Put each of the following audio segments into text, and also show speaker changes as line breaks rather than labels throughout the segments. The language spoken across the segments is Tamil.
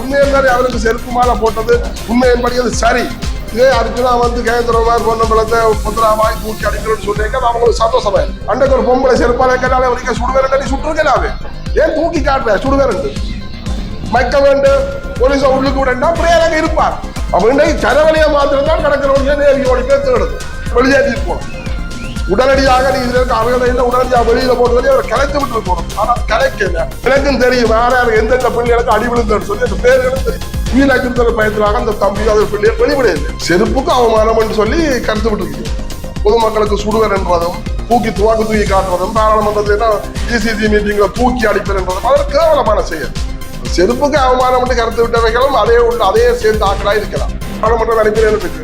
உண்மையிலே அவருக்கு செருப்பு மாலை போட்டது உண்மையின்படி அது சரி. இதே அர்ஜுனா கேந்திரமார் பொன்னம்பலத்தை புத்திராவாய் தூக்கி அடிக்கணும்னு சொல்லியிருக்க அவங்களுக்கு சந்தோஷமா இருக்கு. அன்றைக்கு ஒரு பொம்பளை செருப்பால கேட்டாலே அவருக்கு சுடுவேன் சுட்டுருக்கலாவே ஏன் தூக்கி காட்டுறேன் சுடுவேன் மக்க வேண்டும் போலீஸை உள்ளுக்கு விடா அப்படியே இருப்பார். அப்ப இன்றைக்கு கரவழியை மாத்திரம் தான் கிடக்கிறவங்க நேரியோடி பேர் தேடுது வெளியேற்றி போகணும். உடனடியாக நீ இதுல இருக்க அவர்களை உடனடியாக வெளியில போட்டு அவர் கலைத்து விட்டு போகணும். ஆனா கலைக்கல. எனக்கும் தெரியும் வேற யாருக்கு எந்தெந்த பிள்ளைகளுக்கு அடி விழுந்தன்னு சொல்லி அந்த பேர்களும் தெரியும். வீணாக்கிற பயத்திலாக அந்த தம்பி அவர் பிள்ளைகள் வெளிவிடையில்லை. செருப்புக்கு அவமானம் என்று சொல்லி கருத்து விட்டு பொதுமக்களுக்கு சுடுவர் என்றதும் தூக்கி காட்டுறதும் பாராளுமன்றத்தில் டிசிசி மீட்டிங்ல தூக்கி அடிப்பர் என்றதும் அதற்கு கேவலமான செயல். செருப்புக்கு அவமானம் என்று கருத்து விட்டவைகளும் அதே சேர்ந்து ஆக்கலா இருக்கலாம். பாராளுமன்றம் அனுப்பினேன்னு இருக்கு.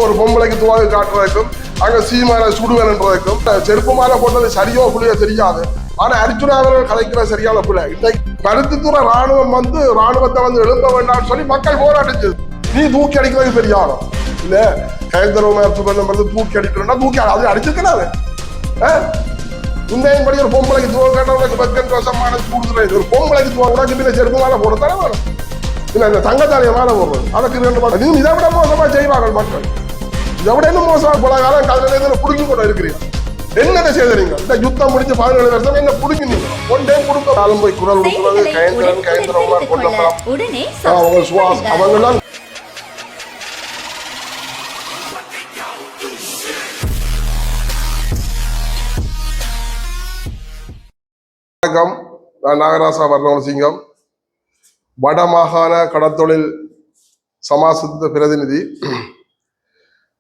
ஒரு பொம்பளைக்கு துவாக காட்டுறதுக்கும் அங்க சீமான சுடுவேன் என்றதுக்கும் செருப்பு மாலை போட்டது சரியோ புள்ளியோ தெரியாது. ஆனா அர்ஜுனா அவர்கள் கலைக்கிற சரியான புள்ள. இன்றைக்கு பருத்தித்துறை ராணுவத்தை எழுப்ப வேண்டாம்னு சொல்லி மக்கள் போராடிச்சது. நீ தூக்கி அடிக்கிறது பெரிய ஆளும் இல்ல. கைந்தரவு தூக்கி அடிக்கிறோம்னா தூக்கி அது அடிச்சிருக்கிறாரு. உண்மையின்படி ஒரு பொம்பளைக்கு துவா கேட்டவங்களுக்கு பக்கம் கோசமான கூடுதல் ஒரு பொம்பளைக்கு துவா உனக்கு பின்ன செருப்பு மாலை போடத்தானே வேணும். இல்ல இந்த தங்கத்தாலிய மாலை போடுறது அதுக்கு 2 மாதம் நீங்க இதை விட மோசமா செய்வாங்க மக்கள். இதை விட இன்னும் மோசமா பல காலம் கல்வியில புடுங்கி கொண்டு இருக்கிறீங்க. என்னென்ன செய்தீங்க? இந்த யுத்தம் முடிஞ்சு 17 வருஷம் என்ன புடுங்கினீங்க? ஒன்றே கொடுக்க காலம் போய் குரல் கொடுக்கிறது கைந்திரமா கொள்ளலாம் அவங்க சுவாசம் அவங்கெல்லாம். வணக்கம், நான் நாகராசா வர்ணவசிங்கம், வடமாகாண கடற்தொழில் சமாசத்தின் பிரதிநிதி.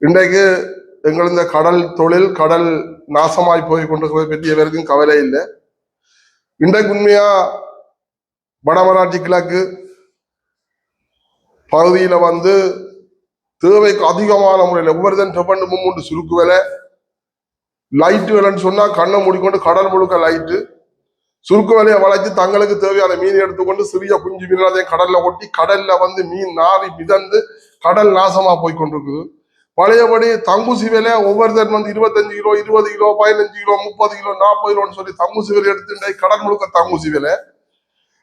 இன்றைக்கு எங்கள் இந்த கடல் தொழில் கடல் நாசமாய் போய் கொண்டிருக்கிறதை பற்றி எவருக்கும் கவலை இல்லை. இன்றைக்கு உண்மையா வடமராட்சி கிழக்கு பகுதியில தேவைக்கு அதிகமான முறையில் ஒவ்வொருத்தன் 2 சுருக்கு வேலை லைட்டு வேலைன்னு சொன்னா கண்ணை மூடிக்கொண்டு கடல் முழுக்க லைட்டு சுருக்கு வேலையை வளைச்சு தங்களுக்கு தேவையான மீன் எடுத்துக்கொண்டு சிறிய குஞ்சு மீன் கடல்ல ஒட்டி கடல்ல மீன் நாரி மிதந்து கடல் நாசமா போய் கொண்டிருக்குது. பழையபடி தங்குசி வேலை ஒவ்வொருத்தர் 25 கிலோ 20 கிலோ 15 கிலோ 30 கிலோ 40 கிலோன்னு சொல்லி தங்குசி வேலை எடுத்து கடல் முழுக்க தங்குசி வேலை.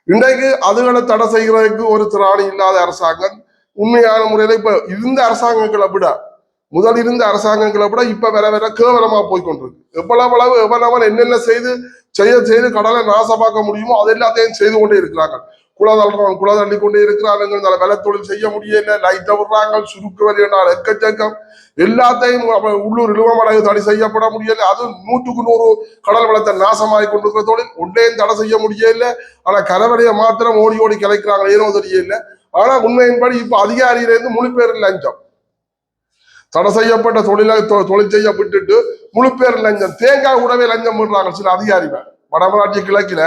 இன்றைக்கு அதுகளை தடை செய்கிறதுக்கு ஒரு திராணி இல்லாத அரசாங்கம். உண்மையான முறையில இப்ப இருந்த அரசாங்கங்களை விட முதல் இருந்த அரசாங்கங்களை விட இப்ப வேற கேவலமா போய்கொண்டிருக்கு. எவ்வளவு என்னென்ன செய்து கடலை நாசமாக்க முடியுமோ அது எல்லாத்தையும் செய்து கொண்டே இருக்கிறாங்க. குளை தள்ளி கொண்டே இருக்கிறாங்க. வெலை தொழில் செய்ய முடியல, லைட்டை விடுறாங்க, சுருக்கு வரையினால் எக்கச்சக்கம் எல்லாத்தையும் உள்ளூர் இழுவமடகு தடை செய்யப்பட முடியல. அது 100க்கு 100 கடல் வளத்தை நாசமாகி கொண்டிருக்கிற தொழில் ஒன்றையும் தடை செய்ய முடியல. ஆனா கரவலையை மாத்திரம் ஓடி கிளைக்கிறாங்க, ஏனோ தெரியல. ஆனா உண்மையின்படி இப்ப அதிகாரியிலிருந்து முழு பேர் லஞ்சம், தடை செய்யப்பட்ட தொழில் செய்ய விட்டுட்டு முழு பேர் லஞ்சம், தேங்காய் உடவே லஞ்சம் விடுறாங்க சில அதிகாரிகள். வடமராட்சி கிழக்கில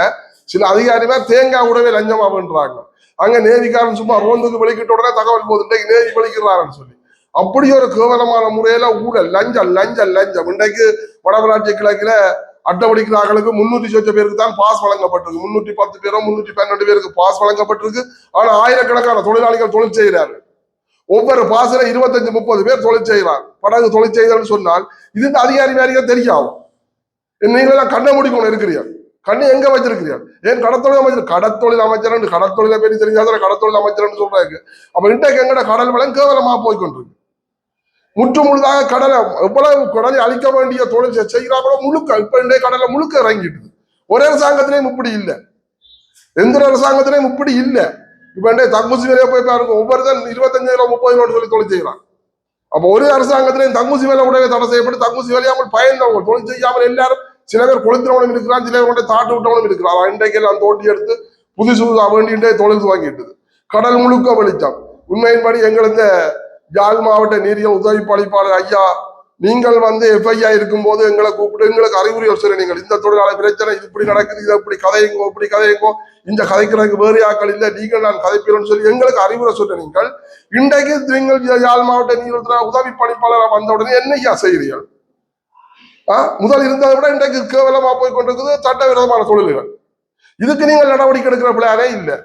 சில அதிகாரிகள் தேங்காய் உடவே லஞ்சமா பண்றாங்க. அங்க நேவிக்காரன் சும்மா ரோந்துக்கு வெளிக்கிட்ட உடனே தகவல் போது இன்றைக்கு நேவி வெளிக்கிறாருன்னு சொல்லி அப்படி ஒரு கேவலமான முறையில ஊழல் லஞ்சம். இன்றைக்கு வடமராட்சி கிழக்கில அட்டவடிக்கிறார்களுக்கு 300 சொச்ச பேருக்கு தான் பாஸ் வழங்கப்பட்டிருக்கு. 310 பேரோ 312 பேருக்கு பாஸ் வழங்கப்பட்டிருக்கு. ஆனா ஆயிரக்கணக்கான தொழிலாளிகள் தொழில் செய்கிறாரு. ஒவ்வொரு பாசல 25-30 பேர் தொழில் செய்கிறார். படகு தொழில் செய்தல் சொன்னால் இது இந்த அதிகாரி வேலையா தெரியும். நீங்களெல்லாம் கண்ணை மூடிக்கொண்டு இருக்கிறீர்கள். கண்ணு எங்க வச்சிருக்கிறீர்கள்? ஏன் கடத்தொழில் அமைச்சர் கடத்தொழிலை பற்றி தெரிஞ்சாதான் கடத்தொழில் அமைச்சர்னு சொல்றாங்க. அப்ப இன்றைக்கு எங்கட கடல் வளம் கேவலமா போய்கொண்டிருக்கு. முற்று முழுதாக கடலை எவ்வளவு கடலை அழிக்க வேண்டிய தொழில் செய்கிறாங்களோ முழுக்க இப்ப இன்றைய கடலை முழுக்க இறங்கிட்டு. ஒரே அரசாங்கத்திலையும் இப்படி இல்லை, எந்த அரசாங்கத்திலையும் இப்படி இல்லை. இப்ப தங்குசி வேலையை போய் பாருங்க, ஒவ்வொருத்தன் 25 கிலோ 30 கிலோ சொல்லி தொழில் செய்யறான். அப்ப ஒரு அரசாங்கத்திலையும் தங்குசி வேலை உடனே தடை செய்யப்பட்டு தங்குசி வேலையாமல் பயந்தவங்க தொழில் செய்யாமல் எல்லாரும் சில பேர் கொளுத்தினவனும் இருக்கிறான், சில பேர் தாட்டு விட்டவனும் இருக்கிறான். இன்றைக்கு எல்லாம் தோண்டி எடுத்து புதுசு வேண்டிகிட்டே தொழில் துவங்கிட்டுது. கடல் முழுக்க வெளிச்சம். உண்மையின்படி எங்கள் இந்த யாழ் மாவட்ட நீரியல் உதவி பணிப்பாளர் ஐயா, நீங்கள் எஃப்ஐஆ இருக்கும் போது எங்களை கூப்பிட்டு எங்களுக்கு அறிவுரை சொல்ல, நீங்கள் இந்த தொழிலாளர் பிரச்சனை இப்படி நடக்குது, இதை இப்படி கதையுங்கோ இந்த கதைக்கிறதுக்கு வேறு ஆக்கள் இல்லை, நீங்கள் நான் கதைப்பீரோன்னு சொல்லி எங்களுக்கு அறிவுரை சொல்ல. நீங்கள் இன்றைக்கு நீங்கள் யாழ் மாவட்ட நீரியல் உதவி பணிப்பாளராக வந்த உடனே என்னையா செய்கிறீர்கள்? முதல் இருந்ததை விட இன்றைக்கு கேவலமா போய் கொண்டிருக்குது சட்டவிரோதமான தொழில்கள். இதுக்கு நீங்கள் நடவடிக்கை எடுக்கிற பிள்ளையாரே இல்லை.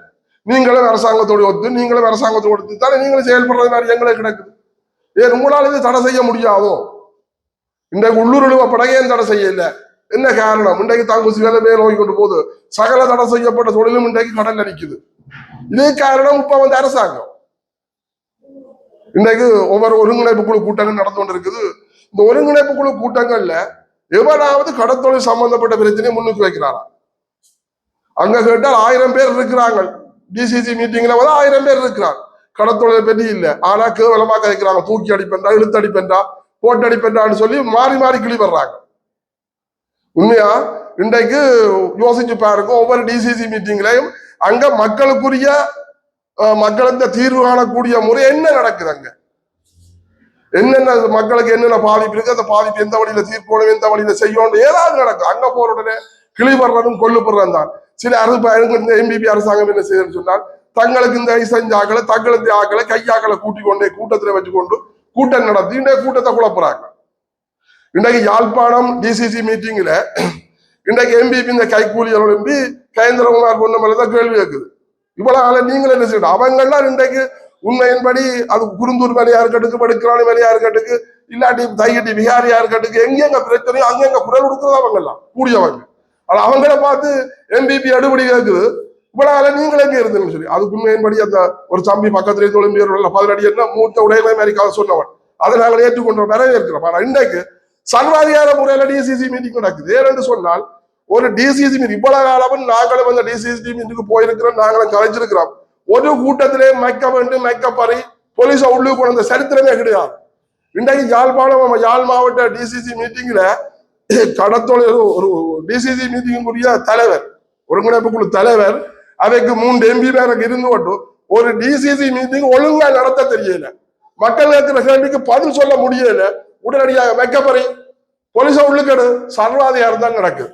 நீங்களும் அரசாங்கத்தோடு ஒத்து நீங்களும் அரசாங்கத்தோடு ஒத்து தானே நீங்களும் செயல்படுறது மாதிரி எங்களுக்கு கிடக்குது. ஏன் உங்களால் இது தடை செய்ய முடியாதோ? இன்றைக்கு உள்ளூர் இழுவ படகே தடை செய்யல. என்ன காரணம்? இன்றைக்கு தாங்குசி வேலை மேல் நோக்கி கொண்டு போகுது. சகல தடை செய்யப்பட்ட தொழிலும் இன்றைக்கு கடல்ல நிக்குது. இதே காரணம் இப்ப வந்து அரசாங்கம். இன்றைக்கு ஒவ்வொரு ஒருங்கிணைப்பு குழு கூட்டங்கள் நடந்து கொண்டு இருக்குது. இந்த ஒருங்கிணைப்பு குழு கூட்டங்கள்ல எவராவது கடற்தொழில் சம்பந்தப்பட்ட பிரச்சனையை முன்னுக்கு வைக்கிறாரா? அங்க கேட்டால் 1000 பேர் இருக்கிறாங்க. டிசிசி மீட்டிங்ல வந்து 1000 பேர் இருக்கிறாங்க. கடற்தொழிலை பற்றி இல்லை. ஆனா கேவலமா கதைக்கிறாங்க. தூக்கி அடிப்பென்றா, இழுத்து அடிப்பென்றா, போட்டு அடிப்பென்றான்னு சொல்லி மாறி மாறி கிளி வர்றாங்க. உண்மையா இன்றைக்கு யோசிச்சு பாருங்க. ஒவ்வொரு டிசிசி மீட்டிங்லையும் அங்க மக்களுக்குரிய மக்களுக்கு தீர்வு காணக்கூடிய முறை என்ன நடக்குது? அங்க என்னென்ன மக்களுக்கு என்னென்ன பாதிப்பு இருக்கு, அந்த பாதிப்பு எந்த வழியில தீர்க்கணும், எந்த வழியில செய்யணும், ஏதாவது நடக்கும். அங்க போற உடனே கிளிபடுறதும் கொல்லுப்படுறதும் தான். சில இந்த எம்பிபி அரசாங்கம் என்ன செய்யணும்னு சொன்னால், தங்களுக்கு இந்த செஞ்சாக்களை தங்களுக்கு ஆக்களை கையாக்களை கூட்டிக் கொண்டே கூட்டத்துல வச்சுக்கொண்டு கூட்டம் நடத்தி இன்றைய கூட்டத்தை குழப்புறாங்க. இன்றைக்கு யாழ்ப்பாணம் டிசிசி மீட்டிங்ல இன்றைக்கு எம்பிபி இந்த கைக்கூலிகள் எழுப்பி கயந்திரகுமார் பொன்னமலைதான் கேள்வி கேட்குது. இவ்வளவு நீங்களும் என்ன செய்யணும்? அவங்கெல்லாம் இன்றைக்கு உண்மையின்படி அது குருந்தூர் வேலையா இருக்கட்டுக்கு, படுக்கிறானி வேலையா இருக்கட்டுக்கு, இல்லாட்டி தையட்டி விகாரியா இருக்கட்டுக்கு, எங்கெங்க பிரச்சனையோ அங்கெங்க குரல் கொடுக்குறது அவங்க எல்லாம் கூடியவங்க. ஆனா அவங்கள பார்த்து எம்பிபி அடுபடி கேட்குது. இவ்வளவு நீங்களும் எங்க இருந்துன்னு சொல்லி அதுக்கு உண்மையின்படி அந்த ஒரு தம்பி பக்கத்திலே தொழில் 18 என்ன மூத்த உடையமை மாதிரி கதை சொன்னவன். அதை நாங்கள் ஏற்றுக்கொண்ட வரவேற்கிறோம். ஆனா இன்றைக்கு சர்வாதிகார முறையில டிசிசி மீட்டிங் நடக்குது. ஏன்னு சொன்னால் ஒரு டிசிசி மீட்டிங் இவ்வளவு காலம் நாங்களும் அந்த டிசிசி மீட்டிங்கு போயிருக்கிறோம், நாங்களும் கலைச்சிருக்கிறோம். ஒரு கூட்டத்திலே மைக்க வேண்டும் மைக்க பறி போலீஸ உள்ளுக்கு கொண்ட சரித்திரமே கிடையாது. இன்றைக்கு யாழ்ப்பாணம் யாழ் மாவட்ட டிசிசி மீட்டிங்ல கடத்தொழில் ஒரு டிசிசி மீட்டிங்குரிய தலைவர், ஒருங்கிணைப்பு குழு தலைவர், அவைக்கு 3 எம்பி பேருக்கு இருந்து கொண்டு ஒரு டிசிசி மீட்டிங் ஒழுங்கா நடத்த தெரியல. மக்கள் கேட்கிற கேள்விக்கு பதில் சொல்ல முடியல. உடனடியாக மெக்கப்பறி போலீஸ உள்ளுக்கெடு சர்வாதிகாரம் தான் நடக்குது.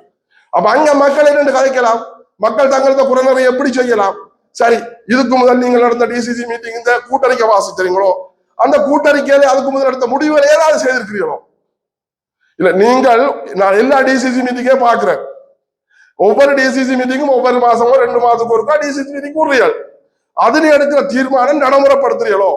அப்ப அங்க மக்கள் என்னென்று கதைக்கலாம்? மக்கள் தங்களது குறைநறை எப்படி செய்யலாம்? சரி, இதுக்கு முதல் நீங்கள் நடந்த டிசிசி மீட்டிங் இந்த கூட்டறிக்கை வாசிக்கிறீங்களோ, அந்த கூட்டறிக்கையில அதுக்கு முதல் எடுத்த முடிவுகளை ஏதாவது செய்திருக்கிறீங்களோ? இல்ல, நீங்கள் நான் எல்லா டிசிசி மீட்டிங்கே பாக்குறேன். ஒவ்வொரு டிசிசி மீட்டிங்கும் ஒவ்வொரு மாசமோ 2 மாசத்துக்கு ஒருக்கா டிசிசி மீட்டிங் கூறுறீர்கள். அதுல எடுக்கிற தீர்மானம் நடைமுறைப்படுத்துறீங்களோ?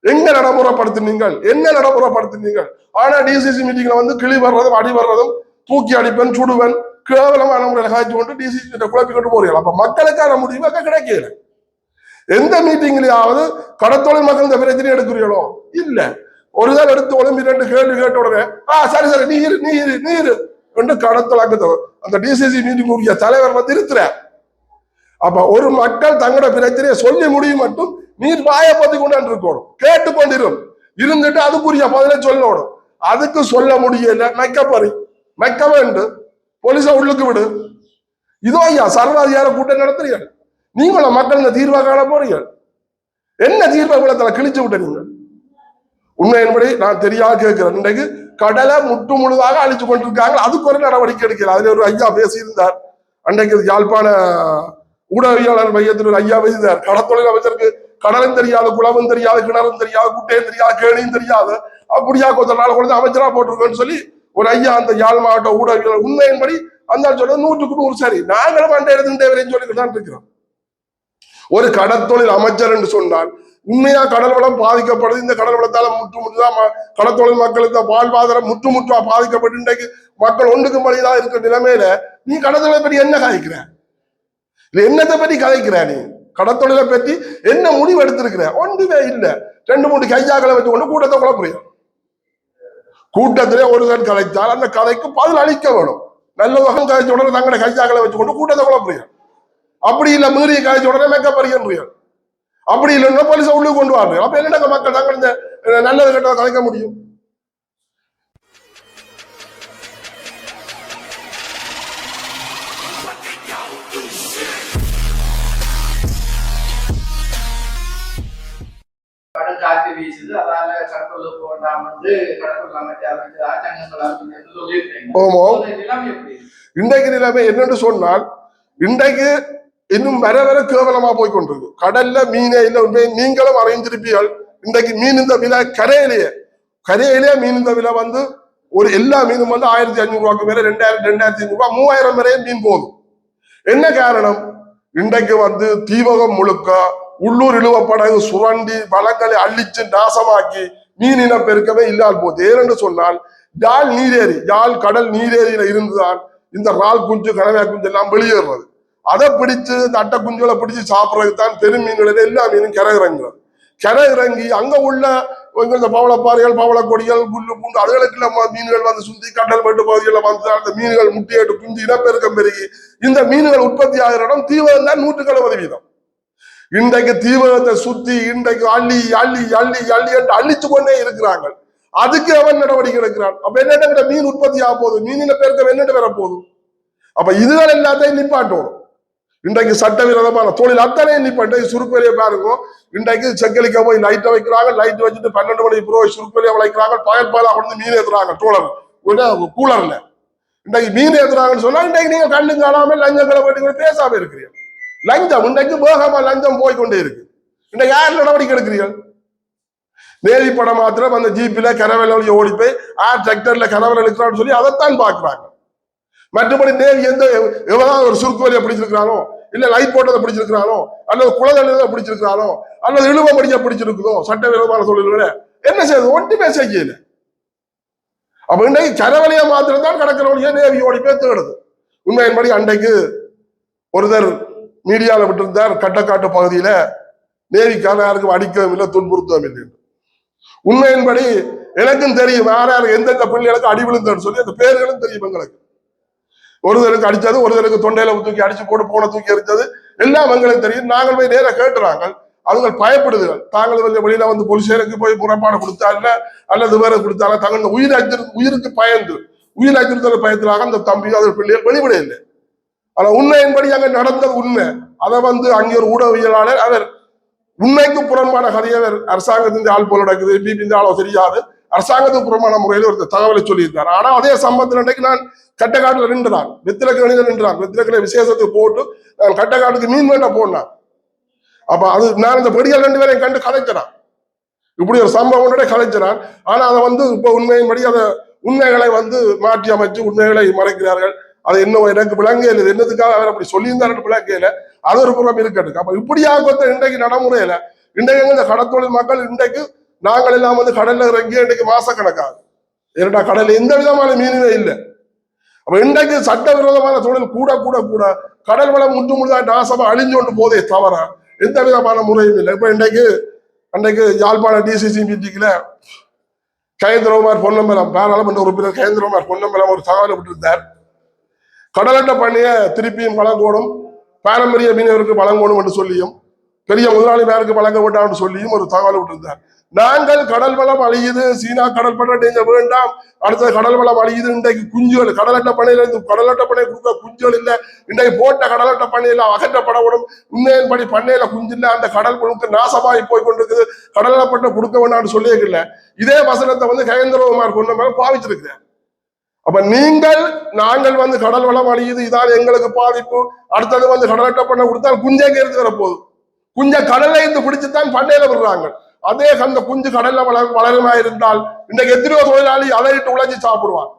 எங்க நடைமுறைப்படுத்தினீங்கள்? என்ன நடைமுறைப்படுத்தினீங்கள்? ஆனா டிசிசி மீட்டிங்ல வந்து கிளி வர்றதும் அடி வர்றதும் தூக்கி அடிப்பன் சுடுவன் கேவலமான முறையில காய்ச்சி கொண்டு டிசிசி குழப்பி கொண்டு போறீர்கள். அப்ப மக்களுக்கான முடிவு கிடைக்கல. எந்த மீட்டிங்லயாவது கடத்தொழில் மக்கள் இந்த பிரச்சனை எடுக்கிறீங்களோ? இல்ல. ஒரு நாள் எடுத்து உடம்பு 2 கேள்வி கேட்ட உடனே சரி சரி நீர் நீர் நீர் என்று கடத்தொழாக்க அந்த டிசிசி மீட்டிங் உரிய தலைவர் வந்து இருக்கிற. அப்ப ஒரு மக்கள் தங்களோட பிரச்சனையை சொல்லி முடியும் மட்டும் நீர் வாயப்பத்தி கொண்டு இருக்கணும், கேட்டுக்கொண்டிரும் இருந்துட்டு அதுக்குரிய பதிலை சொல்லணும். அதுக்கு சொல்ல முடியல, மெக்கப்பறி மெக்க வேண்டும், போலீஸ உள்ளுக்கு விடு. இதோ ஐயா சர்வாதிகார கூட்டம் நடத்துறீர்கள். நீங்களும் மக்கள் இந்த தீர்வா காண போறீர்கள். என்ன தீர்வை குளத்துல கிழிச்சு விட்ட நீங்க? உண்மையின்படி நான் தெரியாம கேட்கிறேன். இன்றைக்கு கடலை முற்று முழுதாக அழிச்சு கொண்டிருக்காங்க. அதுக்கு ஒரு நடவடிக்கை எடுக்கல. அதுல ஒரு ஐயா பேசியிருந்தார். அன்றைக்கு யாழ்ப்பாண ஊடகவியலாளர் மையத்தில் ஒரு ஐயா பேசியிருந்தார். கடத்தொழில் அமைச்சருக்கு கடலும் தெரியாது, குளமும் தெரியாது, கிணறும் தெரியாது, குட்டையும் தெரியாது, கேணியும் தெரியாது, அப்படியா கொஞ்ச நாள் கொண்டு அமைச்சரா போட்டிருக்கோன்னு சொல்லி ஒரு ஐயா அந்த யாழ் மாவட்ட ஊடகவியலாளர் உண்மையின்படி அந்த சொல்றது 100க்கு 100 சரி. நாங்களும் அந்த இடத்துல சொல்லிட்டு தான் இருக்கிறோம். ஒரு கடற்தொழில் அமைச்சர் என்று சொன்னால் உண்மையா கடல் வளம் பாதிக்கப்படுது. இந்த கடல் வளத்தால முற்றுமுற்றுதான் கடற்தொழில் மக்களுக்கு வாழ்வாதாரம் முற்றுமுற்றா பாதிக்கப்பட்டு இன்றைக்கு மக்கள் ஒன்றுக்கு மனிதா இருக்கிற நிலைமையில நீ கடற்தொழிலை பற்றி என்ன கதைக்கிற? என்னத்தை பற்றி கதைக்கிற? நீ கடற்தொழிலை பற்றி என்ன முடிவு எடுத்திருக்கிற? ஒன்றுமே இல்லை. 2-3 கையாக்களை வச்சு கொண்டு கூட்டத்தை குழப்பறியும். கூட்டத்திலே ஒருவன் கதைத்தால் அந்த கதைக்கு பதில் அளிக்க வேணும். நல்ல வகம் கதைச்ச உடனே தங்களை கையாக்களை வச்சு கொண்டு கூட்டத்தை குழப்பறியும். அப்படி இல்லை மீறிய கதைச்ச உடனே மெக்கப்பறியன். அப்படி இல்லைன்னா போலீஸ உள்ளே கொண்டு வாங்க. அப்ப என்னடா மக்கள் தாங்க இந்த நல்லது கெட்டதை கலைக்க முடியும்?
காற்று வீசுது, அதால கடற்கொள்ள போடாம கடற்கொள்ள
இன்றைக்கு நிலைமை என்னன்னு சொன்னால், இன்றைக்கு இன்னும் வர வர கேவலமா போய் கொண்டிருக்கு. கடல்ல மீனே இல்லை. உண்மையை நீங்களும் அறிஞ்சிருப்பீர்கள். இன்றைக்கு மீன் இந்த விலை கரையிலேயே மீன் இந்த விலை வந்து ஒரு எல்லா மீனும் வந்து 1500 ரூபாய்க்கு மேல 2000 2500 ரூபாய் 3000 வரையே மீன் போதும். என்ன காரணம்? இன்றைக்கு வந்து தீவகம் முழுக்க உள்ளூர் இழுவப்படகு சுரண்டி வளங்களை அள்ளிச்சு நாசமாக்கி மீன் இனம் பெருக்கவே இல்லால் போது. ஏனென்று சொன்னால் யாழ் நீரேரி, யாழ் கடல் நீரேரியில இருந்துதான் இந்த இறால் குஞ்சு கனவா குஞ்சு எல்லாம் வெளியேறது. அதை பிடிச்சு இந்த அட்டை குஞ்சுகளை பிடிச்சு சாப்பிட்றதுக்கு தான் பெருமீன்களில் எல்லா மீனும் கரை இறங்குறது. கரை இறங்கி அங்க உள்ள இந்த பவளப்பாறைகள், பவளக்கொடிகள், புல்லு பூண்டு அதுகளுக்கு மீன்கள் வந்து சுத்தி கடல் வெட்டு பகுதிகளில் வந்து அந்த மீன்கள் முட்டையிட்டு குஞ்சு இனப்பெருக்கம் பெருகி இந்த மீன்கள் உற்பத்தி ஆகிற இடம் தீவகம் தான் 170%. இன்றைக்கு தீவகத்தை சுத்தி இன்றைக்கு அள்ளி அள்ளி அள்ளி அள்ளி என்று அள்ளிச்சு கொண்டே இருக்கிறாங்க. அதுக்கு அவன் நடவடிக்கை எடுக்கிறான். அப்ப என்ன மீன் உற்பத்தி ஆக போகுது, மீனின பெருக்கம் என்னென்ன பெற போகுது? அப்ப இதுகள் எல்லாத்தையும் நிப்பாட்டும். இன்றைக்கு சட்டவிரோதமான தொழில் அத்தனை நிப்பாட்டு சுருக்கு வேலையை பாருங்க. இன்றைக்கு செக்கலிக்க போய் லைட்டை வைக்கிறாங்க, லைட் வச்சுட்டு 12 மணிக்கு போய் சுருக்கு வேலையை வளைக்கிறாங்க, பகற்பாலா கொண்டு மீன் ஏத்துறாங்க டோலர் கூலர்ல. இன்றைக்கு மீன் ஏத்துறாங்கன்னு சொன்னா இன்றைக்கு நீங்க கண்ணு காணாமல் லஞ்சங்களை போட்டு பேசாம இருக்கிறீங்க. லஞ்சம் இன்றைக்கு வேகமா லஞ்சம் போய்கொண்டே இருக்கு. இன்றைக்கு யார் நடவடிக்கை எடுக்கிறீர்கள்? நேவி படம் மாத்திரம் அந்த ஜீப்ல கரவல் ஓடி போய் டிராக்டர்ல கரவல் எடுக்கிறான்னு சொல்லி அதைத்தான் பாக்குறாங்க. மற்றபடி நேவி எந்த எவ்வளவு ஒரு சுருக்கு வழியை பிடிச்சிருக்கிறானோ, இல்ல லைட் போட்டதை பிடிச்சிருக்கிறானோ, அல்லது குளதண்ணதை பிடிச்சிருக்கிறானோ, அல்லது இழுவமடியா பிடிச்சிருக்குதோ சட்டவிரோதமான தொழில்களை என்ன செய்யுது? ஒன்றுமே செய்யல. அப்ப இன்றைக்கு கரவழியை மாத்திரம் தான் கடற்கரைய நேவி ஓடி போய் தேடுது. உண்மையின்படி அன்றைக்கு ஒருத்தர் மீடியாவில் விட்டிருந்தார், கட்டக்காட்டு பகுதியில நேவிக்கான யாருக்கும் அடிக்கவும் இல்லை, துன்புறுத்தவும் இல்லை. உண்மையின்படி எனக்கும் தெரியும் யார் யாருக்கு எந்தெந்த பிள்ளைகளுக்கு அடி விழுந்தன்னு சொல்லி அந்த பேர்களும் தெரியும் எங்களுக்கு. ஒருத்தருக்கு அடிச்சது, ஒருத்தருக்கு தொண்டையில தூக்கி அடிச்சு போட்டு போன தூக்கி அடிச்சது எல்லாம் எங்களுக்கு தெரியும். நாங்கள் போய் நேர கேட்டுறாங்க, அவங்க பயப்படுதுகள். தாங்கள் வெளியில வந்து போலீஸருக்கு போய் முறைப்பாடு கொடுத்தால அல்லது வேற கொடுத்தால தங்கள் உயிருக்கு பயந்து உயிர் அச்சுறுத்தல் பயத்திலாக அந்த தம்பி அதன் பிள்ளைகள் வெளிவிட இல்லை. ஆனா உண்மையின்படி அங்க நடந்தது உண்மை. அதை வந்து அங்கே ஒரு ஊடகவியலாளர் அவர் உண்மைக்கு புறம்பான கதையை அரசாங்கத்தின் ஆள் போல நடக்குது, பிபிஇந்த ஆளோ தெரியாது, அரசாங்கத்துக்கு புறமான முறையில் ஒரு தகவலை சொல்லியிருந்தார். ஆனா அதே சம்பவத்தில் இன்றைக்கு நான் கட்டக்காட்டுல நின்றுதான், வெத்திலக்கு அணியில் நின்றான், வெத்திலக்கிற விசேஷத்துக்கு போட்டு நான் கட்டக்காட்டுக்கு மீன் வேண்ட போனான். அப்ப அது நான் இந்த பெடிகள் 2 பேரையும் கண்டு கலைக்கிறான். இப்படி ஒரு சம்பவம் கலைக்கிறான். ஆனா அதை வந்து இப்ப உண்மையின்படி அதை உண்மைகளை வந்து மாற்றி அமைச்சு உண்மைகளை மறைக்கிறார்கள். அது என்ன எனக்கு விளங்கையில, என்னதுக்காக அவர் அப்படி சொல்லியிருந்தாரு விளங்கையில, அது ஒரு புறம் இருக்கட்டும். அப்ப இப்படியாக இன்றைக்கு நடைமுறையில இன்றைக்கு இந்த கடற்தொழில் மக்கள் இன்றைக்கு நாங்கள் எல்லாம் வந்து கடல்ல இறங்கி இன்றைக்கு மாசக்கணக்காது ஏன்னா கடல்ல எந்த விதமான மீனுமே இல்லை. அப்ப இன்றைக்கு சட்டவிரோதமான தொழில் கூட கூட கூட கடல் வளம் முழுதா நாசமா அழிஞ்சு கொண்டு போதே தவிர எந்த விதமான முறையும் இல்லை. இப்ப அன்றைக்கு யாழ்ப்பாண டிசிசி மீட்டிங்ல கயேந்திரகுமார் பொன்னம்பலம், பாராளுமன்ற உறுப்பினர் கயேந்திரகுமார் பொன்னம்பலம் ஒரு தகவலை விட்டிருந்தார். கடலட்டை பண்ணிய திருப்பியும் வழங்கோடும், பாரம்பரிய மீனவருக்கு வழங்கணும் என்று சொல்லியும், பெரிய முதலாளி பேருக்கு வழங்க வேண்டாம் என்று சொல்லியும் ஒரு தகவலை விட்டிருந்தார். நாங்கள் கடல் வளம் அழியுது, சீனா கடல் பண்ண நீங்க வேண்டாம், அடுத்தது கடல் வளம் அழியுது, இன்றைக்கு குஞ்சுகள் கடலட்ட பணியில இருந்து கடலட்ட பண்ணை கொடுக்க குஞ்சுகள் இல்லை, இன்றைக்கு போட்ட கடலட்ட பண்ணையில அகற்றப்படவும், உண்மையின்படி பண்ணையில குஞ்சு இல்லை, அந்த கடல் முழுக்க நாசமாகி போய் கொண்டிருக்குது, கடலை பண்ண கொடுக்க வேண்டாம்னு சொல்லியிருக்கல. இதே வசனத்தை வந்து கயேந்திரகுமார் கொண்ட பாவிச்சிருக்கிறேன். அப்ப நாங்கள் வந்து கடல் வளம் அழியுது, இதால் எங்களுக்கு பாதிப்பு, அடுத்தது வந்து கடலட்ட பண்ண கொடுத்தால் குஞ்சைக்கு இருந்து வரப்போகுது, குஞ்ச கடல்ல இருந்து பிடிச்சுதான் பண்ணையில விடுறாங்க. அதே அந்த குஞ்சு கடல்ல வளருமா இருந்தால் இன்றைக்கு எத்தனையோ தொழிலாளி அதை இட்டு உழைச்சி சாப்பிடுவார்.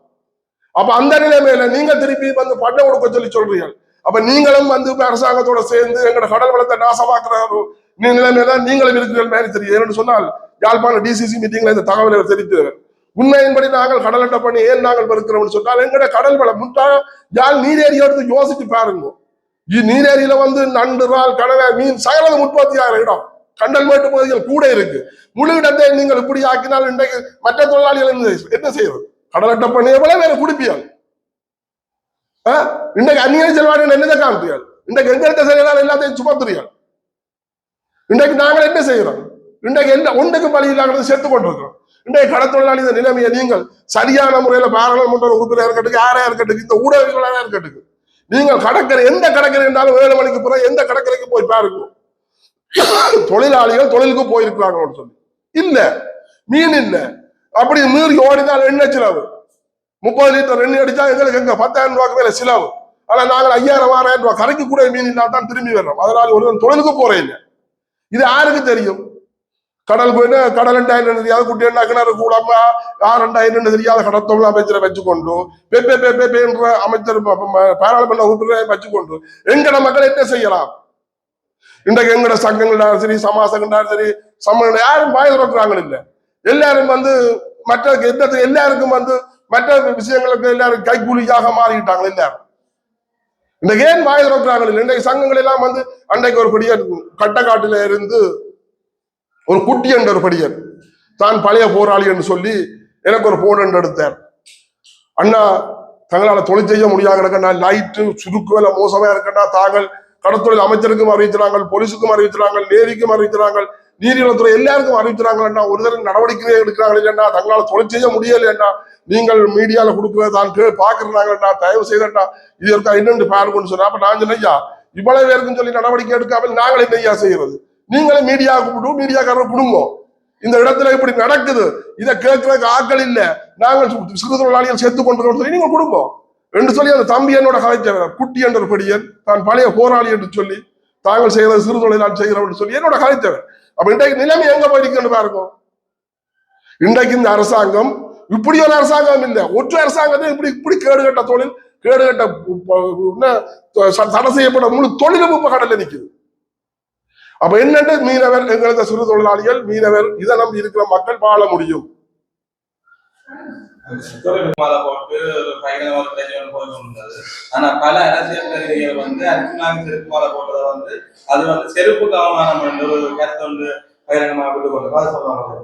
அப்ப அந்த நிலைமையில நீங்க திருப்பி வந்து பண்ணை கொடுக்க சொல்றீங்க. அப்ப நீங்களும் வந்து அரசாங்கத்தோட சேர்ந்து எங்களோட கடல் வளத்தை நாசமாக்குற நிலைமையில நீங்களும் இருக்கிற மாதிரி தெரியும். ஏன்னு சொன்னால் யாழ்ப்பாண டிசிசி மீட்டிங்ல இந்த தகவலை தெரிவித்து உண்மையின்படி நாங்கள் கடலட்டை பண்ணி ஏன் நாங்கள் பெருக்கிறோம்னு சொன்னால் எங்கட கடல் வளம் முட்டா யாழ் நீரேரியை எடுத்து யோசிச்சு பாருங்க. நீரேரியில வந்து நண்டு, இறால், கடலை, மீன் சகலம் உற்பத்தி ஆகிற இடம் கண்டல் மேட்டு பகுதிகள் கூட இருக்கு. முழு இடத்தை நீங்கள் இப்படி ஆக்கினால் இன்றைக்கு மற்ற தொழிலாளிகள் என்ன செய்யறது? கடலட்டை பண்ணி எவ்வளவு வேற குடிப்பியால் இன்றைக்கு அந்நிய செல்வார்கள் என்னதை காண்பியால், இன்றைக்கு எங்கிட்ட செய்யறால் எல்லாத்தையும் சுமத்துறியால். இன்றைக்கு நாங்கள் என்ன செய்யறோம்? இன்றைக்கு என்ன ஒன்றுக்கு பலி இல்லாத செத்து கொண்டிருக்கிறோம். இன்றைய கடற்தொழிலாளி இந்த நிலைமையை நீங்கள் சரியான முறையில பாராளுமன்ற உறுப்பினர் இருக்கட்டுக்கு, யாரையா இருக்கட்டுக்கு, இந்த ஊடகங்களாக இருக்கட்டுக்கு, நீங்கள் கடற்கரை எந்த கடற்கரை என்றாலும் 7 மணிக்கு பிறகு எந்த கடற்கரைக்கு போய் பாருங்க, தொழிலாளிகள் தொழிலுக்கு போயிருக்கிறாங்க சொல்லி இல்ல, மீன் இல்ல. அப்படி மீறி ஓடினால் என்ன செலவு? 30 லிட்டர் எண்ணெய் அடிச்சா எங்களுக்கு எங்க 10,000 ரூபாய்க்கு மேல செலவு. ஆனா நாங்கள் 5,000 6,000 ரூபாய் கரைக்கு கூட மீன் இல்லாதான் திரும்பி வர்றோம். அதனால ஒரு தொழிலுக்கு போறேன் இல்லை. இது யாருக்கு தெரியும்? கடல் போயிட்டு கடல் என்ன தெரியாத குட்டி என்ன கிணறு கூடாம யாருண்டா என்ன தெரியாத கடத்தொழில் அமைச்சரை வச்சுக்கொண்டு என்ற அமைச்சர் பாராளுமன்ற உறுப்பினரை வச்சுக்கொண்டு எங்கட மக்கள் என்ன செய்யலாம்? இன்றைக்கு எங்கட சங்கங்களாலும் சரி, சமாசங்களாலும் சரி, யாரும் வாய் திறக்கிறாங்க இல்லை. எல்லாரும் வந்து மற்ற எல்லாருக்கும் வந்து மற்ற விஷயங்களுக்கு எல்லாரும் கைக்கூலியாக மாறிட்டாங்க எல்லாரும். இன்றைக்கு ஏன் வாய் திறக்கிறாங்க? இன்றைக்கு சங்கங்கள் எல்லாம் வந்து அன்றைக்கு ஒரு படியன் கட்டக்காட்டுல இருந்து ஒரு குட்டி என்ற ஒரு படியன் தான் பழைய போராளி என்று சொல்லி எனக்கு ஒரு போன் என்று எடுத்தார். அண்ணா தங்களால் தொழில் செய்ய முடியாது இருக்கா, லைட்டு சுருக்கு வேலை மோசமா இருக்கா, தாங்கள் கடற்தொழில் அமைச்சருக்கும் அறிவிக்கிறாங்க, போலீஸுக்கும் அறிவிக்கிறாங்க, நேரிக்கும் அறிவிக்கிறாங்க, நீதிநலத்துறை எல்லாருக்கும் அறிவிக்கிறாங்க. ஒரு தடவை நடவடிக்கை எடுக்கிறாங்க இல்லைன்னா, தங்களால் தொழில் செய்ய முடியலைன்னா நீங்கள் மீடியால கொடுக்குறத தான் பாக்குறாங்கடா, தயவு செய்தா இது இருக்கா என்னென்று பாருங்கன்னு சொன்னா. அப்ப நான் சொன்னையா இவ்வளவு பேருக்குன்னு சொல்லி நடவடிக்கை எடுக்காமல் நாங்கள் என்னையா செய்யறது? நீங்களே மீடியா கூப்பிட்டு மீடியாக்காரர் கொடுங்க, இந்த இடத்துல இப்படி நடக்குது, இதை கேட்கறதுக்கு ஆக்கள் இல்ல, நாங்கள் சிறு தொழிலாளிகள் சேர்த்து கொண்டு சொல்லி நீங்க கொடுங்க என்று சொல்லி அந்த தம்பி என்னோட கலைச்சவர் குட்டி என்ற படியன் தான் பழைய போராளி என்று சொல்லி தாங்கள் செய்யறது சிறு தொழிலாளி செய்கிறோம் சொல்லி என்னோட கலைச்சவர். அப்ப இன்றைக்கு நிலைமை எங்க போயிருக்குன்னு பாருங்க. இன்றைக்கு இந்த அரசாங்கம் இப்படி ஒரு அரசாங்கம் இல்லை, ஒற்றை அரசாங்கத்தை இப்படி இப்படி கேடுகட்ட தொழில் கேடுகட்ட தடை செய்யப்பட்ட முழு தொழிலும் இப்ப கடல்ல நிக்குது. அப்ப என்னட்டு மீனவர் எங்களது சிறு தொழிலாளிகள் மீனவர் இதை நம்பி இருக்கிற மக்கள் வாழ முடியும்.
போட்டு ஆனா பல அரசியல் கைதிகள் வந்து அர்ஜுனாங்க செருப்பு மாலை போட்டதை வந்து அது வந்து செருப்புக்கு அவமானம் என்று ஒரு கருத்து வந்து பகிரங்கமாக விட்டு கொண்டு சொல்லுவாங்க.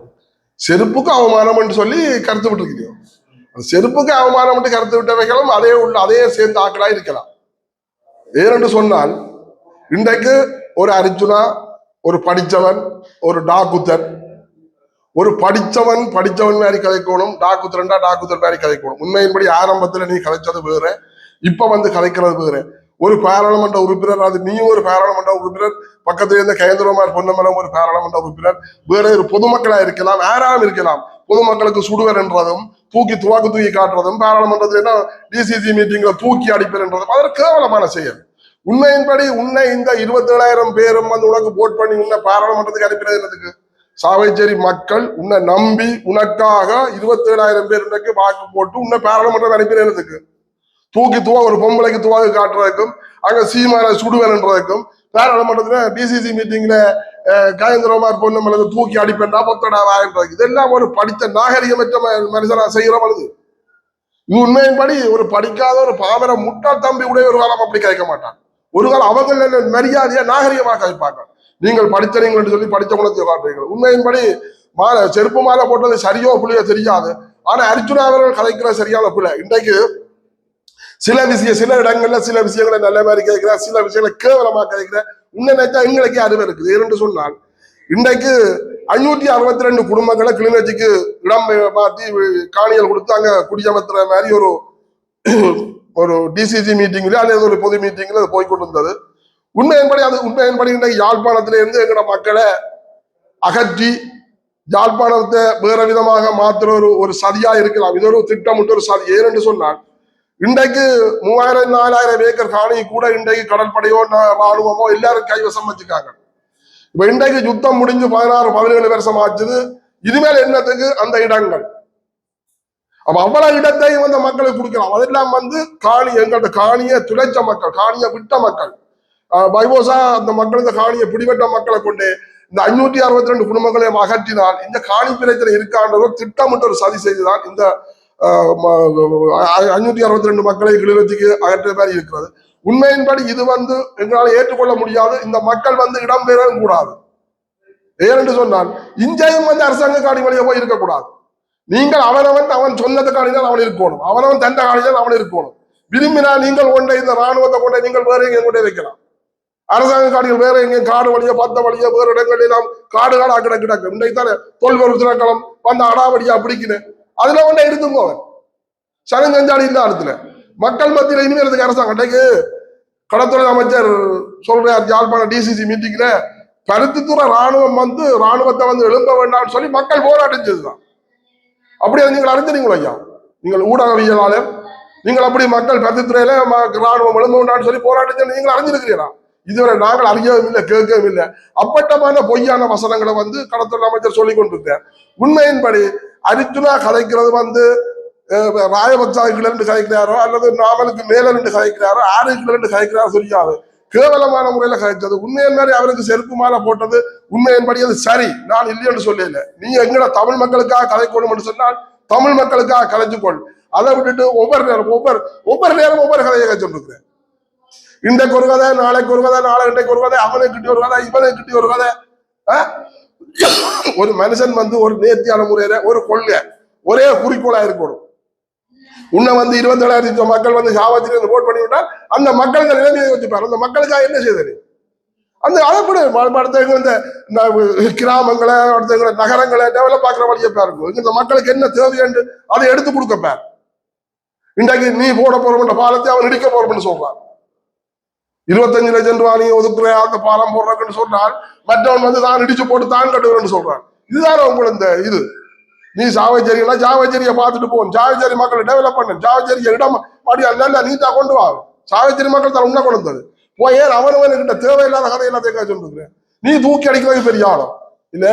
செருப்புக்கு அவமானம் என்று சொல்லி கருத்து விட்டுருக்கீங்க. செருப்புக்கு அவமானம் என்று கருத்து விட்டவைகளும் அதே சேர்ந்த ஆக்களா இருக்கலாம். ஏனென்று சொன்னால் இன்றைக்கு ஒரு அர்ஜுனா, ஒரு படித்தவன், ஒரு டாக்குத்தர், ஒரு படித்தவன் மாதிரி கதைக்கணும், டாக்குத்தர் மாதிரி கதைக்கணும். உண்மையின்படி ஆரம்பத்துல நீ கதைச்சது வேற, இப்ப வந்து கதைக்கிறது வேற. ஒரு பாராளுமன்ற உறுப்பினர், அது நீயும் ஒரு பாராளுமன்ற உறுப்பினர், பக்கத்துல இருந்த கயந்திரமார் பொன்னமலம் ஒரு பாராளுமன்ற உறுப்பினர், வேற ஒரு பொதுமக்களா இருக்கலாம், யாராலும் இருக்கலாம். பொதுமக்களுக்கு சுடுவர் என்றதும் தூக்கி காட்டுறதும் பாராளுமன்றத்துல டிசிசி மீட்டிங்ல தூக்கி அடிப்பர் என்றதும் அது கேவலமான செயல். உண்மையின்படி உன்னை இந்த 27,000 பேரும் வந்து உனக்கு போட் பண்ணி உன்னை பாராளுமன்றத்துக்கு அனுப்பினது என்னதுக்கு? சாவைச்சேரி மக்கள் உன்னை நம்பி உனக்காக 27,000 பேர் இன்றைக்கு வாக்கு போட்டு உன்னை பாராளுமன்றம் அனுப்பினதுக்கு ஒரு பொம்பளைக்கு துவாக்கு காட்டுறதுக்கும் அங்க சீமான சுடுவேன்றதுக்கும் பாராளுமன்றத்துல டிசிசி மீட்டிங்ல கயந்திரமார் பொண்ணு தூக்கி அடிப்பேன்டா பொத்தடா வாங்கன்றதுக்கு இதெல்லாம் ஒரு படித்த நாகரிகமற்ற மனுஷனா செய்யற பொழுது இது உண்மையின்படி ஒரு படிக்காத ஒரு பாமர முட்டாள் தம்பி உடைய ஒரு காலம் அப்படி கேட்க மாட்டான். ஒரு காலம் அவங்க மரியாதையா நாகரிகமாக கதைப்பாங்க. நீங்கள் படித்தனீங்கன்னு சொல்லி படித்த குணத்தை காட்டுறீர்கள். உண்மையின்படி செருப்பு மாலை போட்டது சரியோ புள்ளியோ தெரியாது. ஆனா அர்ஜுனா அவர்கள் கதைக்கிற சரியான பிள்ளை. இன்றைக்கு சில இடங்கள்ல சில விஷயங்களை நல்ல மாதிரி கேட்கிற, சில விஷயங்களை கேவலமா கேட்கிற உன்னை நினைச்சா எங்களுக்கே அறிவு இருக்குது. ஏனென்று சொன்னால் இன்றைக்கு 562 குடும்பங்களை கிளிநொச்சிக்கு இடம் மாற்றி காணிகள் கொடுத்து அங்க குடியமர்த்துற மாதிரி ஒரு டிசிசி மீட்டிங்ல அல்லது ஒரு பொது மீட்டிங்ல அது போய்கொண்டு இருந்தது. உண்மையின்படி இன்றைக்கு யாழ்ப்பாணத்தில இருந்து எங்களோட மக்களை அகற்றி யாழ்ப்பாணத்தை வேற விதமாக மாற்றுற ஒரு சதியா இருக்கலாம். இது ஒரு திட்டமிட்டு ஒரு சதி. ஏனென்று சொன்னால் இன்றைக்கு 3000-4000 ஏக்கர் காணி கூட இன்றைக்கு கடற்படையோ ராணுவமோ எல்லாரும் கைவசம் வச்சுக்காங்க. இப்ப இன்றைக்கு யுத்தம் முடிஞ்சு 16-17 வருஷம் ஆச்சுது. இதுமேல என்னத்துக்கு அந்த இடங்கள்? அப்ப அவ்வளவு இடத்தையும் அந்த மக்களுக்கு கொடுக்கலாம். அதெல்லாம் வந்து எங்கள்கிட்ட காணியை துளைச்ச மக்கள், காணியை விட்ட மக்கள், பைபோசா அந்த மக்கள் இந்த காணியை பிடிபட்ட மக்களை கொண்டு இந்த 562 குடும்பங்களையும் அகற்றினால் இந்த காணி பிரச்சனை இருக்கான்ற திட்டமிட்ட ஒரு சதி செய்துதான் இந்த 562 மக்களை கிளிநொச்சிக்கு அகற்ற மாதிரி இருக்கிறது. உண்மையின்படி இது வந்து எங்களால் ஏற்றுக்கொள்ள முடியாது. இந்த மக்கள் வந்து இடம்பெறவும் கூடாது. ஏனென்று சொன்னால் இங்கேயும் வந்து அரசாங்க காணி வழியாக போய் இருக்கக்கூடாது. நீங்கள் அவன் சொன்னது காணிதான் அவன் இருக்கணும், அவனவன் தண்ட காணிதான் அவன் இருக்கணும். விரும்பினா நீங்கள் கொண்ட இந்த ராணுவத்தை கொண்ட நீங்கள் வேற எங்கே கொண்டே வைக்கலாம். அரசாங்க காடுகள் வேற எங்கே காடு வழியா 10 வழியா வேறு இடங்களில் நாம் காடுகாடா கிடக்கு. இன்றைக்கு தானே தொல்பொருள் திணைக்களம் வந்து அடாவடியா பிடிக்கணும், அதுல ஒன்றே இருந்துங்க. அவன் சனஞ்சஞ்சாடி இல்ல இடத்துல மக்கள் மத்தியில இனிமேல் அரசாங்கம் கடற்துறை அமைச்சர் சொல்றார் யாழ்ப்பாண டிசிசி மீட்டிங்ல பருத்தித்துறை ராணுவம் வந்து ராணுவத்தை வந்து எழும்ப வேண்டாம்னு சொல்லி மக்கள் போராட்டம் செய்துதான். அப்படி நீங்கள் அறிஞ்சிருங்களா ஐயா? நீங்கள் ஊடகவியலாளர், நீங்கள் அப்படி மக்கள் பருத்தித்துறையில ராணுவம் எழும்ப வேண்டாம்னு சொல்லி போராட்டம் செய்து நீங்கள் அறிஞ்சிருக்கிறீங்களா? இதுவரை நாங்கள் அறியவும் இல்லை, கேட்கவும் இல்லை. அப்பட்டமான பொய்யான வசனங்களை வந்து கடற்துறை அமைச்சர் சொல்லிக் கொண்டிருக்கார். உண்மையின்படி அர்ஜுனா கதைக்கிறது வந்து ராயபக்சா கிளண்டு கதைக்கிறாரோ அல்லது நாமலுக்கு மேல நின்று கதைக்கிறாரோ 6 கிளண்டு கதைக்கிறாரோ தெரியாது. கேவலமான முறையில கதைச்சது. உண்மையின் மாதிரி அவருக்கு செருப்பு மாலை போட்டது உண்மையின்படி அது சரி, நான் இல்லைன்னு சொல்லல. நீ எங்கட தமிழ் மக்களுக்காக கதைக்கணும் என்று சொன்னால் தமிழ் மக்களுக்காக கலைச்சுக்கொள். அதை விட்டுட்டு ஒவ்வொரு நேரம் ஒவ்வொரு கதையை சொல்லிருக்கிறேன். இன்றைக்கு ஒரு கதை, நாளைக்கு ஒரு கதை, இன்றைக்கு ஒரு கதை, அவனுக்கு கிட்டி ஒரு கதை, இவனுக்கு கிட்டி ஒரு கதை. ஒரு மனுஷன் வந்து ஒரு நேர்த்தியான முறையில ஒரு கொள்கை ஒரே குறிக்கோளா இருக்கணும். உன்னை வந்து 27,000 மக்கள் வந்து சாவத்திரி ஓட் பண்ணி விட்டால் அந்த மக்களுக்கு நிலைமையை வச்சுப்பாரு. அந்த மக்களுக்காக என்ன செய்தது? அந்த அதை கூட அடுத்தவங்க இந்த கிராமங்களை, அடுத்தவங்களை நகரங்களை டெவலப் ஆக்குற வழியை பாருங்க. இந்த மக்களுக்கு என்ன தேவைன்னு அதை எடுத்து கொடுக்கப்பார். இன்றைக்கு நீ போட போறோம்ன்ற பாலத்தை அவன் இடிக்க போறோம்னு சொல்றான். 25 லட்சம் ரூபாய் நீ ஒதுக்குற அந்த பாலம் போடுறன்னு சொன்னால் மற்றவன் வந்து தான் இடிச்சு போட்டு தான் கட்டுவேன்னு சொல்றான். இதுதான் உங்களுக்கு இந்த இது. நீ சாவச்சேரினா சாவச்சேரியை பார்த்துட்டு போகணும். சாவச்சேரி மக்களை டெவலப் பண்ணு. சாவச்சேரி இடம் மாடி நல்லா நீட்டா கொண்டு வா. சாவச்சேரி மக்கள் தான் உன்ன கொண்டு வந்தது. போய் ஏன் அவனவன்கிட்ட தேவையில்லாத கதையெல்லாம் தேக்க சொல்லிருக்கிறேன். நீ தூக்கி அடிக்கிறது பெரிய ஆளும் இல்ல.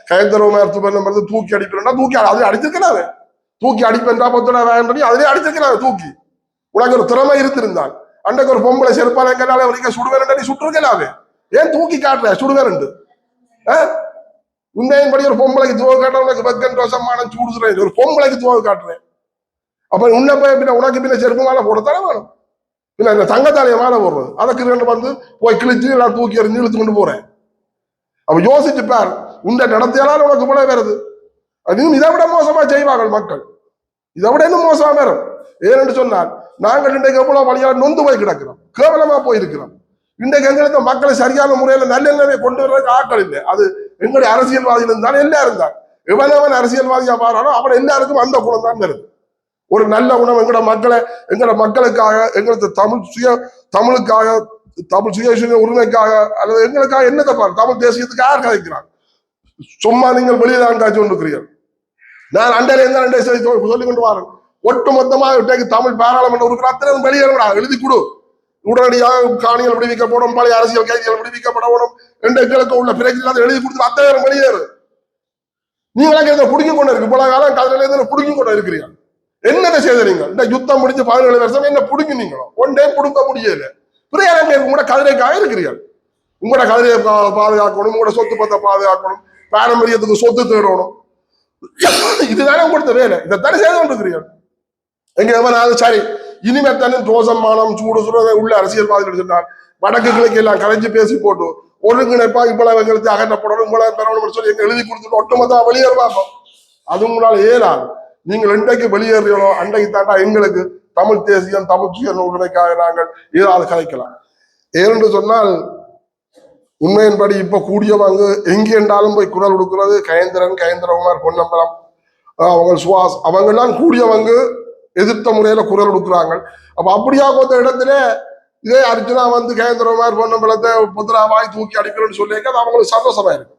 கைத்தரவு தூக்கி அடிக்கிறா தூக்கி அது அடிச்சிருக்கிறாரு. தூக்கி அடிப்பா பத்தோட வேன் பண்ணி அதிலே அடிச்சிருக்கிறாரு. தூக்கி உனக்கு ஒரு திறமை இருந்திருந்தால் அன்றைக்கு ஒரு பொம்பளை செருப்பால எங்கனால வரைக்கும் சுடுவேன் நீ சுட்டுருக்கலாவே. ஏன் தூக்கி காட்டுற சுடுவேன்? உண்மையின் படி ஒரு பொம்பளைக்கு துவ காட்டுற உனக்கு வெக்கன் ரோசமான சூடுறேன். ஒரு பொம்பளைக்கு துவ காட்டுறேன். அப்ப உன்னை போய் பின்ன உனக்கு பின்ன செருப்பு மேல போடத்தானே வேணும். பின்ன இந்த தங்கத்தாலைய மேல போடுறது அதுக்கு ரெண்டு வந்து போய் கிழிச்சு எல்லாம் தூக்கி எறிஞ்சு இழுத்து கொண்டு போறேன். அப்ப யோசிச்சு பார், உண்ட நடத்தியாலும் உனக்கு போல வருது. அதுவும் இதை விட மோசமா செய்வாங்க மக்கள். இதை விட இன்னும் மோசமா வரும். ஏனென்று சொன்னால் நாங்கள் இன்றைக்கு எவ்வளவு வழியாக நொந்து போய் கிடக்கிறோம், கேவலமா போயிருக்கிறோம். இன்றைக்கு எங்களுக்கு மக்களை சரியான முறையில நல்லெண்ணவே கொண்டு வர்றதுக்கு ஆட்கள் இல்லை. அது எங்களுடைய அரசியல்வாதிகள் இருந்தாலும் எல்லாரும் தான். எவனவன் அரசியல்வாதியா பாரானோ அவன் எல்லாருக்கும் அந்த குணம் தான் வருது. ஒரு நல்ல குணம் எங்களோட மக்களுக்காக எங்களுக்கு தமிழுக்காக தமிழ் சுய உரிமைக்காக அல்லது எங்களுக்காக என்னத்தை பாரு, தமிழ் தேசியத்துக்கு யார் கதைக்கிறாங்க? சும்மா நீங்கள் வெளியில்தான் காட்சி கொண்டிருக்கிறீர்கள். நான் அண்டையில இருந்தா ரெண்டை சொல்லிக் கொண்டு வரேன். ஒட்டு மொத்தமாக தமிழ் பாராளுமன்ற உறுப்பினர் அத்தனை வெளியேறா எழுதி கொடு. உடனடியாக காணிகள் விடுவிக்கப்படும், பழைய அரசியல் கைதிகள் விடுவிக்கப்படணும், ரெண்டு எங்களுக்கு உள்ள பிரச்சனை எழுதி கொடுத்து அத்தனை வெளியேறு. நீங்க புடுங்கி கொண்டு இருக்கு பல காலம் கதில புடுங்கி கொண்டு இருக்கிறீங்க. என்னதை செய்தீங்க? இந்த யுத்தம் முடிஞ்சு 17 வருஷம் என்ன புடுங்கினீங்களோ ஒன்றே புடுங்க முடியல. பிரியாணம் உங்களோட கதிரைக்காக இருக்கிறீர்கள். உங்களோட கதிரையை பாதுகாக்கணும், உங்களோட சொத்து பத்தை பாதுகாக்கணும், பாரம்பரியத்துக்கு சொத்து தேடணும். இதுதானே கொடுத்த வேலை. இதைத்தானே செய்து கொண்டிருக்கிறீர்கள். எங்க எவனாவது சரி இனிமேத்தானே ரோசமானம் சூடு சுடுறதை உள்ள அரசியல்வாதிகள் சொன்னால் வடக்கு கிழக்கு எல்லாம் கலைஞ்சு பேசி போட்டு ஒருங்கிணைப்பா இவ்வளவு எங்களுக்கு அகற்றப்படணும், இவ்வளவு பெறணும் சொல்லி எங்க எழுதி கொடுத்துட்டு ஒட்டுமொத்தமா வெளியேறுவாங்க. அது உங்களால் ஏறாது. நீங்கள் இன்றைக்கு வெளியேறியோ அன்றைக்கு தாண்டா எங்களுக்கு தமிழ் தேசியம் தமிழ் சுய உரிமைக்காக நாங்கள் ஏதாவது கலைக்கலாம். ஏனென்று சொன்னால் உண்மையின்படி இப்ப கூடியவங்க எங்கே என்றாலும் போய் குரல் கொடுக்கிறது கயந்திரகுமார், பொன்னம்பலம், அவங்க சுவாஸ், அவங்கெல்லாம் கூடியவங்க எதிர்த்த முறையில குரல் கொடுக்குறாங்க. அப்ப அப்படியா கொஞ்ச இடத்துல இதே அர்ஜுனா வந்து கயந்திரகுமார் பொன்னம்பலத்தை புத்திராவாய் தூக்கி அடிக்கிறேன்னு சொல்லியிருக்க அது அவங்களுக்கு சந்தோஷமா இருக்கு.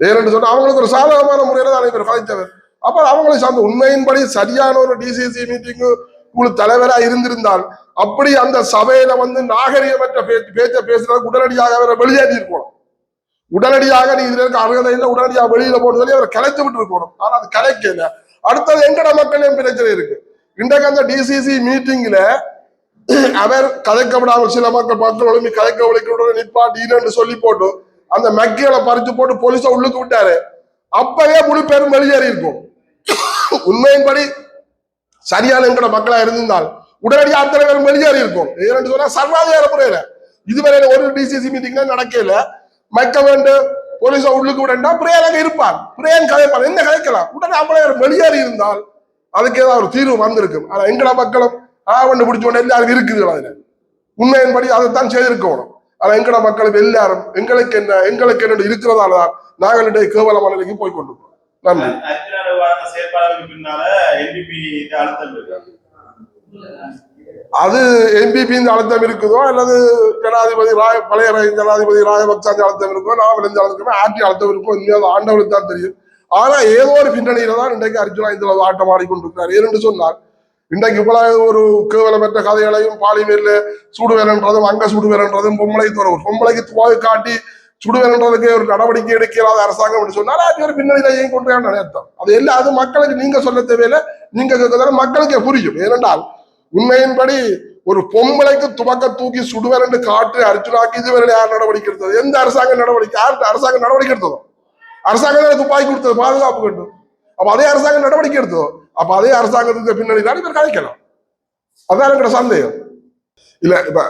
ஏன்னு சொன்னா அவங்களுக்கு ஒரு சாதகமான முறையில தான் இவர் கலைத்தவர். அப்ப அவங்களுக்கு சார்ந்த உண்மையின்படி சரியான ஒரு டிசிசி மீட்டிங்கு உங்களுக்கு தலைவரா இருந்திருந்தால் அப்படி அந்த சபையில வந்து நாகரிகமற்ற பேச்ச பேசுறதுக்கு உடனடியாக அவரை வெளியேறி இருக்கணும். உடனடியாக நீ இதுல இருக்க அருகதை இல்லை, உடனடியாக வெளியில போட்டு சொல்லி அவரை கலைத்து விட்டு இருக்கணும். ஆனா அது கலைக்கல. அடுத்தது எங்கட மக்களையும் பிரச்சனை இருக்கு. இன்றைக்கு அந்த டிசிசி மீட்டிங்ல அவர் கதைக்கப்படாமல் சில மக்கள் ஒழுங்கி கதைக்க ஒழிக்க நிப்பாட்டின்னு சொல்லி போட்டு அந்த மக்கிகளை பறிச்சு போட்டு போலீஸ உள்ளுக்கு விட்டாரு. அப்பவே முழு பேரும் வெளியேறி இருக்கும். உண்மையின்படி சரியான எங்கட மக்களா இருந்திருந்தால் உடனடியாக அத்தனை பேரும் வெளியேறி இருக்கும். ஏன்னு சொன்னா சர்வாதிகார முறையில இதுவரையில ஒரு டிசிசி மீட்டிங் நடக்கல. மக்க வேண்டும் போலீஸ உள்ளுக்கு விடண்டா பிரியாணங்க இருப்பார், பிரியான் கதைப்பார், என்ன கதைக்கலாம். உடனே அவங்களே வெளியேறி இருந்தால் அதுக்கு ஏதாவது ஒரு தீர்வு வந்திருக்கும். ஆனா எங்கட மக்களும் ஆவண்டு பிடிச்சோன்னு எல்லாரும் இருக்குது. அதுல உண்மையின்படி அதைத்தான் செய்திருக்கணும். ஆனா எங்கட மக்களும் எல்லாரும் எங்களுக்கு என்ன இருக்கிறதாலதான் நாங்கள் கேவலமான நிலைக்கு போய் கொண்டிருக்கோம். நன்றி. அது என்பிபி அழுத்தம் இருக்குதோ அல்லது ஜனாதிபதி பழைய ஜனாதிபதி ராஜபக்சா அழுத்தம் இருக்கோ, நாவல் அழுத்தம் ஆட்சி அழுத்தம் இருக்கோ, இன்னும் ஆண்டவருக்கு தான் தெரியும். ஆனா ஏதோ ஒரு பின்னணியில தான் இன்றைக்கு அர்ஜுனா இந்த ஆட்டம் ஆடிக்கொண்டிருக்கிறார். ஏனென்று சொன்னால் இன்றைக்கு இவ்வளவு ஒரு கேவலமற்ற கதைகளையும் பாலிமேல சுடுவேறன்றதும் அங்க சுடுவேறன்றதும் பொம்பளைக்கு துவாய் காட்டி சுடுவேறன்றதுக்கு ஒரு நடவடிக்கை எடுக்கிறாத அரசாங்கம் என்று சொன்னால் அது ஒரு பின்னணியில ஏன் கொண்டு நினைத்தோம். அது எல்லாம் அது மக்களுக்கு நீங்க சொல்ல தேவையில்லை, நீங்க கேட்கறதால மக்களுக்கே புரியும். ஏனென்றால் உண்மையின்படி ஒரு பொம்பளைக்கு துவக்க தூக்கி சுடுவேன் என்று காட்டு அர்ஜுனாக்கி இதுவரை யார் நடவடிக்கை எடுத்தது? எந்த அரசாங்க நடவடிக்கை? யாருக்கு அரசாங்கம் நடவடிக்கை எடுத்ததோ? அரசாங்கம் துப்பாக்கி கொடுத்தது பாதுகாப்பு வேண்டும். அப்ப அதே அரசாங்கம் நடவடிக்கை எடுத்ததோ அப்ப அதே அரசாங்கத்துக்கு பின்னணி தான் இவர் கதைக்கலாம். அதான் எங்கட சந்தேகம். இல்ல இப்ப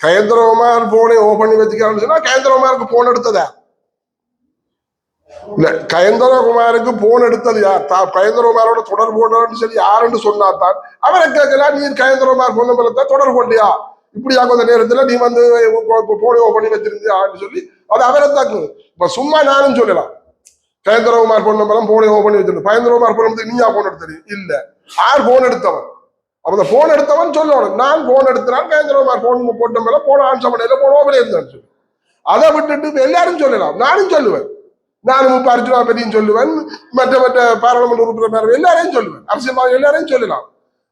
கயந்திரகுமார் போனை ஓபன் பண்ணி வச்சுக்கிறான்னு சொன்னா கயந்திரகுமாருக்கு போன் எடுத்ததா? இல்ல கயந்திரகுமாருக்கு போன் எடுத்தது யார்? கயந்திரகுமாரோட தொடர்பு கொண்டான்னு சொல்லி யாருன்னு சொன்னாதான் அவரை கேட்கலாம். நீ கயந்திரகுமார் போன் நம்பரை தொடர்பு கொண்டியா? இப்படியா கொஞ்ச நேரத்துல நீ வந்து போனை ஓபன் பண்ணி வச்சிருந்தியான்னு சொல்லி அது அவரை தாக்கு. இப்ப சும்மா நானும் சொல்லலாம் கயந்திரகுமார் போன் நம்பர் போனை ஓபன் பண்ணி வச்சிருந்தேன். கயந்திரகுமார் போன் நம்பர் நீயா போன் எடுத்தது? இல்ல. யார் போன் எடுத்தவன்? அப்ப போன் எடுத்தவன் சொல்லணும். நான் போன் எடுத்தான் கயந்திரகுமார் போன் போட்ட மேல போன ஆன்சர் பண்ணல போன ஓபன் இருந்தான்னு சொல்லி அதை விட்டுட்டு எல்லாரும் சொல்லலாம். நானும் சொல்லுவேன். நானும் இப்ப அர்ஜுனா பத்தியும் சொல்லுவேன், மற்ற பாராளுமன்ற உறுப்பினர் எல்லாரையும் சொல்லுவேன், அரசியல் எல்லாரையும் சொல்லலாம்.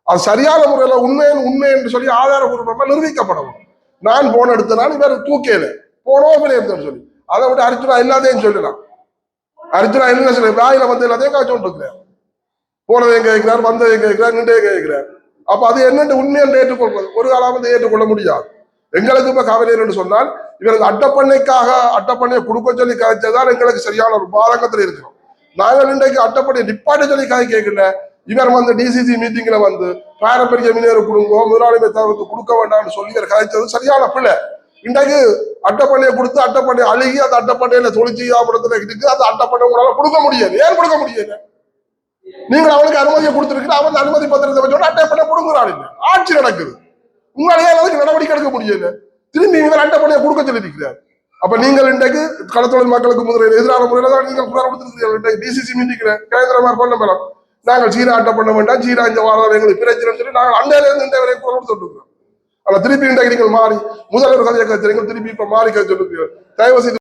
அது சரியான முறையில உண்மை என்று சொல்லி ஆதாரபூர்வமா நிரூபிக்கப்படணும். நான் போன் எடுத்தனால் இவர் தூக்கல போனோ எடுத்தேன்னு சொல்லி அதை விட்டு அர்ஜுனா எல்லாத்தையும் சொல்லலாம். அர்ஜுனா என்ன சொல்ல வாயில வந்து எல்லாத்தையும் காய்ச்சி இருக்கிறார். போனதையும் கேட்கிறார், வந்ததையும் கேட்கிறார், நின்றைய கேட்கிறார். அப்ப அது என்னென்று உண்மை என்று ஏற்றுக்கொள்வது ஒரு காலம் வந்து ஏற்றுக்கொள்ள முடியாது. எங்களுக்கு இப்ப கவலை என்று சொன்னால் இவருக்கு அட்டப்பண்ணையை கொடுக்க சொல்லி கதைச்சதான் எங்களுக்கு சரியான ஒரு பாதகத்தில் இருக்கிறோம். நாங்கள் இன்றைக்கு அட்டப்பண்ணையை நிப்பாட்ட சொல்லி கதை கேட்கல. இவர் வந்து டிசிசி மீட்டிங்ல வந்து பாரம்பரிய மினியர் கொடுங்கோ முதலாளிமை தவிர்த்து கொடுக்க வேண்டாம்னு சொல்லி இவர் கதைச்சது சரியான பிள்ளை. இன்றைக்கு அட்டப்பண்ணையை கொடுத்து அட்டப்பண்ணை அழுகி அந்த அட்டப்பண்ணையில தொழிற்சியாபுரத்துல இருக்கு. அந்த அட்டப்பண்ணை உங்களால கொடுக்க முடியாது. ஏன் கொடுக்க முடியாது? நீங்கள் அவனுக்கு அனுமதியை கொடுத்துருக்கு. அவன் அனுமதி பத்திரத்தை வச்சோட அட்டப்பண்ணை கொடுக்குறான். இல்லை ஆட்சி நடக்குது. உங்களாலேயே அதுக்கு நடவடிக்கை எடுக்க முடியல. திரும்பி இவர் அட்டப்பண்ணையை கொடுக்க சொல்லியிருக்கிறார். அப்ப நீங்கள் இன்றைக்கு கடத்தொழில் மக்களுக்கு முதலில் எதிரான முறையில தான் நீங்கள் குரல் கொடுத்திருக்கிறீர்கள். டிசிசி மீட்டிங்கிற கேந்திரமார் பண்ண மேலம் நாங்கள் சீனா அட்டப்பண்ண வேண்டாம், சீனா இந்த வாரம் எங்களுக்கு பிரச்சனைன்னு சொல்லி நாங்கள் அண்டையில இருந்து இந்த வரை குரல் கொடுத்துருக்கிறோம். ஆனா திருப்பி இன்றைக்கு நீங்கள் மாறி முதல்வர் கதையை கழிச்சு திருப்பி இப்ப மாறி கழிச்சு தயவு செய்து